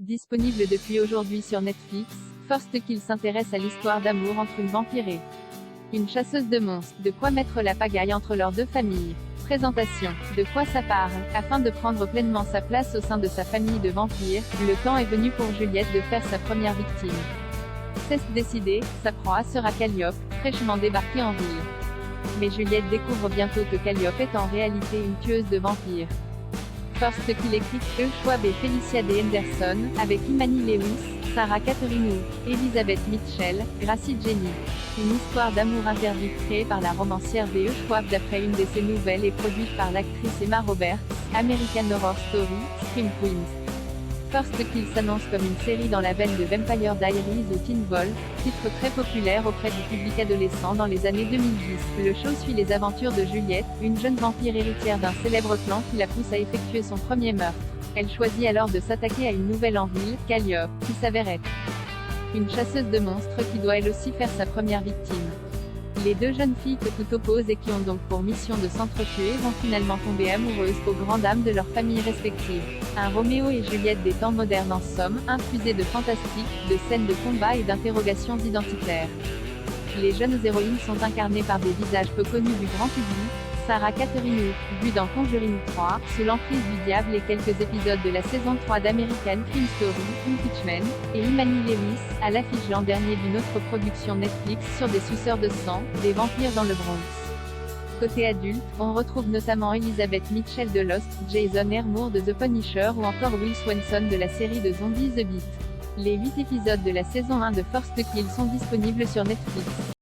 Disponible depuis aujourd'hui sur Netflix, First Kill s'intéresse à l'histoire d'amour entre une vampire et une chasseuse de monstres. De quoi mettre la pagaille entre leurs deux familles. Présentation. De quoi ça parle. Afin de prendre pleinement sa place au sein de sa famille de vampires, le temps est venu pour Juliette de faire sa première victime. C'est décidé, sa proie sera Calliope, fraîchement débarquée en ville. Mais Juliette découvre bientôt que Calliope est en réalité une tueuse de vampires. First Kill écrit Schwab et Felicia D. Henderson, avec Imani Lewis, Sarah Catherine Wu, Elizabeth Mitchell, Gracie Jenny. Une histoire d'amour interdite créée par la romancière B.E. Schwab d'après une de ses nouvelles et produite par l'actrice Emma Roberts, American Horror Story, Scream Queens. First Kill s'annonce comme une série dans la veine de Vampire Diaries ou Teen Wolf, titre très populaire auprès du public adolescent dans les années 2010. Le show suit les aventures de Juliette, une jeune vampire héritière d'un célèbre clan qui la pousse à effectuer son premier meurtre. Elle choisit alors de s'attaquer à une nouvelle en ville, Calliope, qui s'avère être une chasseuse de monstres qui doit elle aussi faire sa première victime. Les deux jeunes filles que tout oppose et qui ont donc pour mission de s'entretuer vont finalement tomber amoureuses aux grandes dames de leurs familles respectives. Un Roméo et Juliette des temps modernes en somme, infusé de fantastique, de scènes de combat et d'interrogations identitaires. Les jeunes héroïnes sont incarnées par des visages peu connus du grand public. Sarah Catherine Wu, vue dans Conjuring 3, sous l'emprise du diable et quelques épisodes de la saison 3 d'American Crime Story, Impeachment, et Imani Lewis, à l'affiche l'an dernier d'une autre production Netflix sur des suceurs de sang, des vampires dans le Bronx. Côté adulte, on retrouve notamment Elizabeth Mitchell de Lost, Jason Moore de The Punisher ou encore Will Swenson de la série de zombies The Beat. Les 8 épisodes de la saison 1 de First Kill sont disponibles sur Netflix.